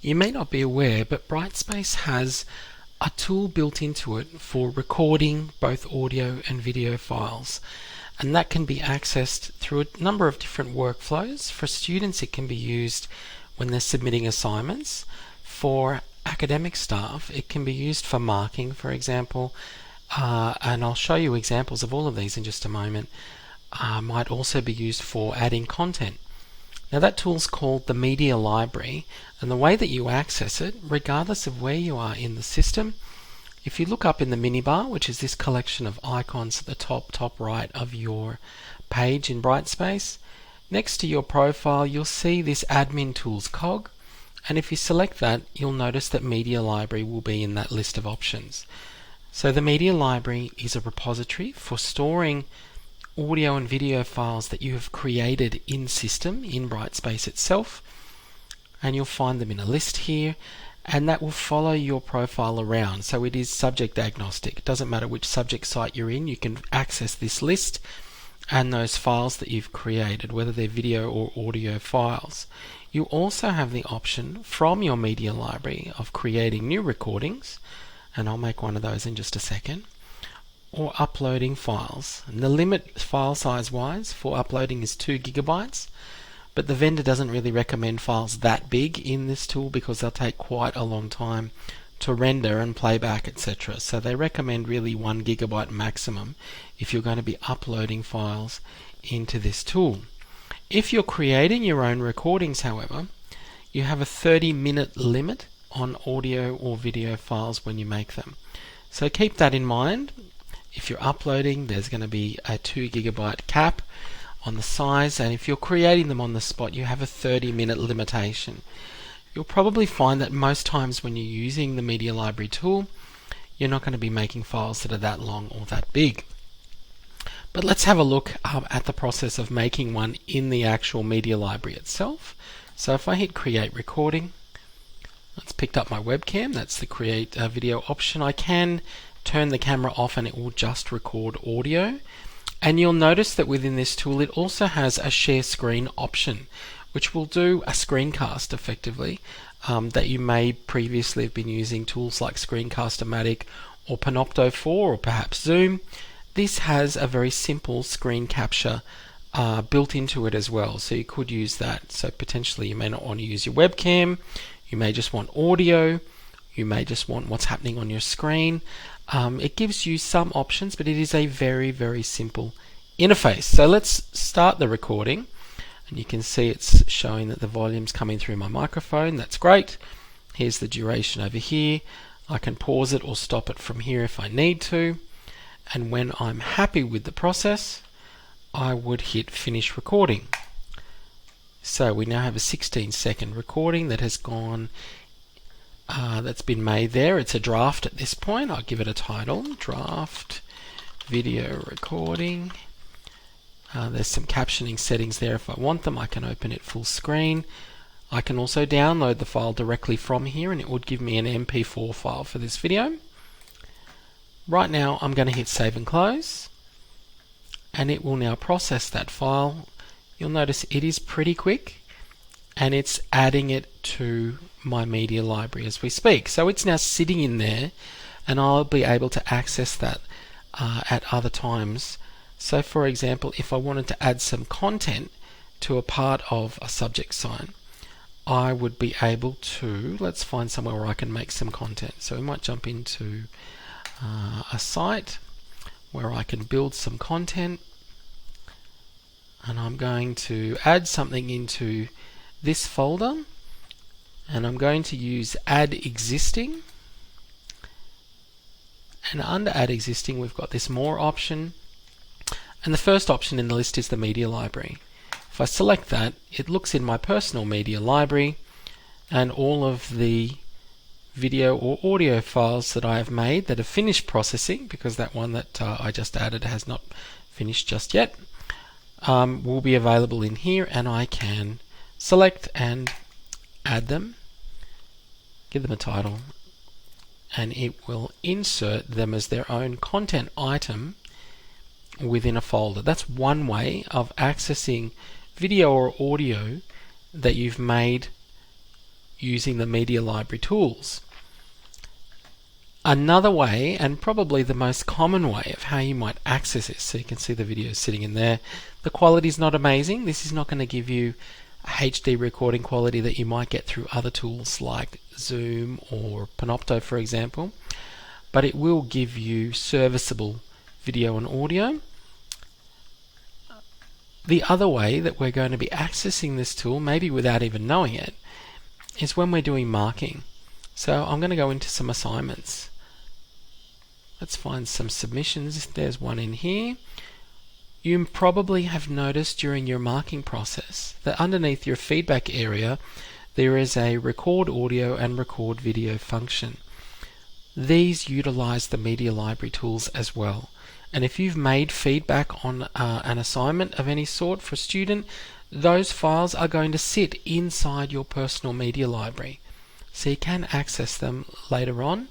You may not be aware, but Brightspace has a tool built into it for recording both audio and video files, and that can be accessed through a number of different workflows. For students, it can be used when they're submitting assignments. For academic staff, it can be used for marking, for example, and I'll show you examples of all of these in just a moment. Might also be used for adding content. Now that tool's called the Media Library, and the way that you access it, regardless of where you are in the system, if you look up in the minibar, which is this collection of icons at the top right of your page in Brightspace, next to your profile you'll see this Admin Tools cog, and if you select that, you'll notice that Media Library will be in that list of options. So the Media Library is a repository for storing audio and video files that you have created in system in Brightspace itself, and you'll find them in a list here, and that will follow your profile around. So it is subject agnostic. It doesn't matter which subject site you're in, you can access this list and those files that you've created, whether they're video or audio files. You also have the option from your media library of creating new recordings, and I'll make one of those in just a second, or uploading files. And the limit file size wise for uploading is 2 gigabytes, but the vendor doesn't really recommend files that big in this tool because they'll take quite a long time to render and playback, etc. So they recommend really 1 gigabyte maximum if you're going to be uploading files into this tool. If you're creating your own recordings, however, you have a 30-minute limit on audio or video files when you make them. So keep that in mind. If you're uploading, there's going to be a 2 gigabyte cap on the size, and if you're creating them on the spot, you have a 30-minute limitation. You'll probably find that most times when you're using the Media Library tool, you're not going to be making files that are that long or that big. But let's have a look at the process of making one in the actual Media Library itself. So if I hit Create Recording, it's picked up my webcam. That's the Create Video option. I can turn the camera off and it will just record audio. And you'll notice that within this tool it also has a share screen option, which will do a screencast effectively that you may previously have been using tools like Screencast-O-Matic or Panopto 4 or perhaps Zoom. This has a very simple screen capture built into it as well, so you could use that. So potentially you may not want to use your webcam, you may just want audio, you may just want what's happening on your screen. It gives you some options, but it is a very simple interface. So let's start the recording, and you can see it's showing that the volume's coming through my microphone. That's great. Here's the duration over here. I can pause it or stop it from here if I need to, and when I'm happy with the process, I would hit finish recording. So we now have a 16-second recording that has gone that's been made there. It's a draft at this point. I'll give it a title, Draft Video Recording. There's some captioning settings there if I want them. I can open it full screen. I can also download the file directly from here, and it would give me an MP4 file for this video. Right now I'm going to hit Save and Close, and it will now process that file. You'll notice it is pretty quick, and it's adding it to my media library as we speak. So it's now sitting in there, and I'll be able to access that at other times. So for example, if I wanted to add some content to a part of a subject sign, I would be able to, let's find somewhere where I can make some content. So we might jump into a site where I can build some content, and I'm going to add something into this folder, and I'm going to use Add Existing, and under Add Existing we've got this More option, and the first option in the list is the Media Library. If I select that, it looks in my personal media library, and all of the video or audio files that I have made that have finished processing, because that one that I just added has not finished just yet, will be available in here, and I can select and add them, give them a title, and it will insert them as their own content item within a folder. That's one way of accessing video or audio that you've made using the media library tools. Another way, and probably the most common way of how you might access this, so you can see the video sitting in there. The quality is not amazing. This is not going to give you a HD recording quality that you might get through other tools like Zoom or Panopto, for example, but it will give you serviceable video and audio. The other way that we're going to be accessing this tool, maybe without even knowing it, is when we're doing marking. So I'm going to go into some assignments. Let's find some submissions. There's one in here. You probably have noticed during your marking process that underneath your feedback area there is a record audio and record video function. These utilize the media library tools as well. And if you've made feedback on an assignment of any sort for a student, those files are going to sit inside your personal media library. So you can access them later on,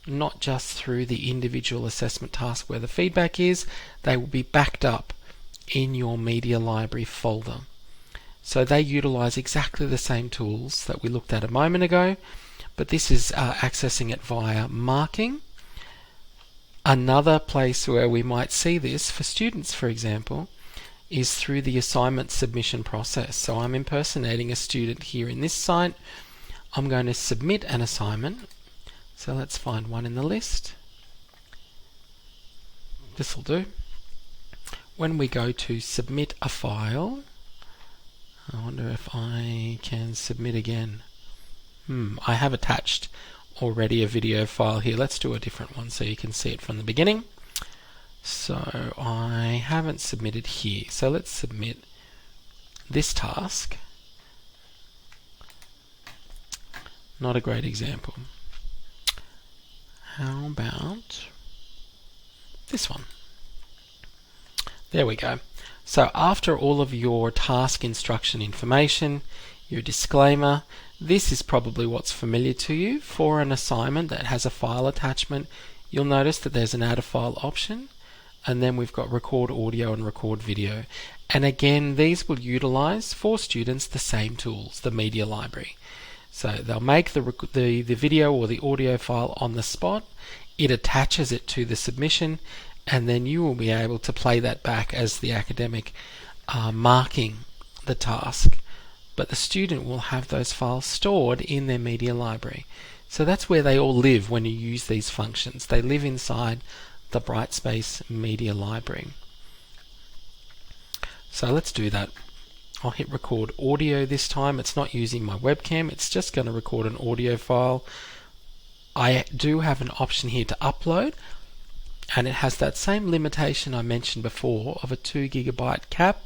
not just through the individual assessment task where the feedback is. They will be backed up in your media library folder. So they utilize exactly the same tools that we looked at a moment ago, but this is accessing it via marking. Another place where we might see this for students, for example, is through the assignment submission process. So I'm impersonating a student here in this site. I'm going to submit an assignment. So let's find one in the list. This will do. When we go to submit a file, I wonder if I can submit again. I have attached already a video file here. Let's do a different one so you can see it from the beginning. So I haven't submitted here. So let's submit this task. Not a great example. How about this one? There we go. So after all of your task instruction information, your disclaimer, this is probably what's familiar to you. For an assignment that has a file attachment, you'll notice that there's an add a file option, and then we've got record audio and record video. And again, these will utilize for students the same tools, the media library. So they'll make the video or the audio file on the spot, it attaches it to the submission, and then you will be able to play that back as the academic marking the task. But the student will have those files stored in their media library. So that's where they all live when you use these functions. They live inside the Brightspace media library. So let's do that. I'll hit record audio this time. It's not using my webcam, it's just going to record an audio file. I do have an option here to upload, and it has that same limitation I mentioned before of a 2 GB cap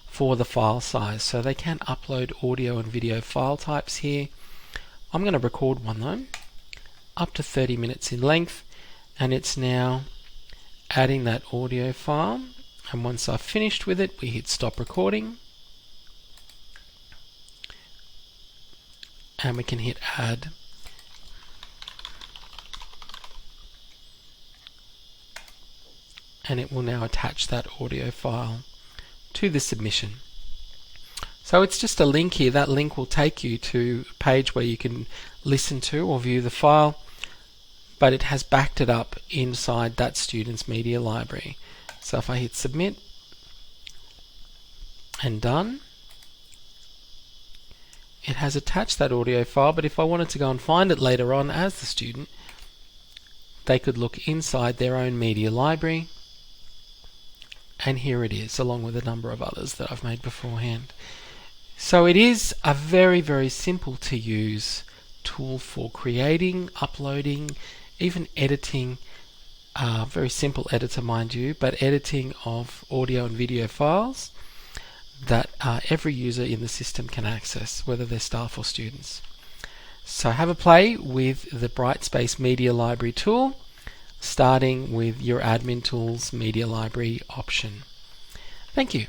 for the file size. So they can upload audio and video file types here. I'm going to record one though, up to 30 minutes in length, and it's now adding that audio file. And once I've finished with it, we hit stop recording. And we can hit add. And it will now attach that audio file to the submission. So it's just a link here. That link will take you to a page where you can listen to or view the file, but it has backed it up inside that student's media library. So if I hit submit and done, it has attached that audio file, but if I wanted to go and find it later on as the student, they could look inside their own media library, and here it is, along with a number of others that I've made beforehand. So it is a very, very simple to use tool for creating, uploading, even editing, very simple editor mind you, but editing of audio and video files that every user in the system can access, whether they're staff or students. So have a play with the Brightspace Media Library tool, starting with your Admin Tools Media Library option. Thank you.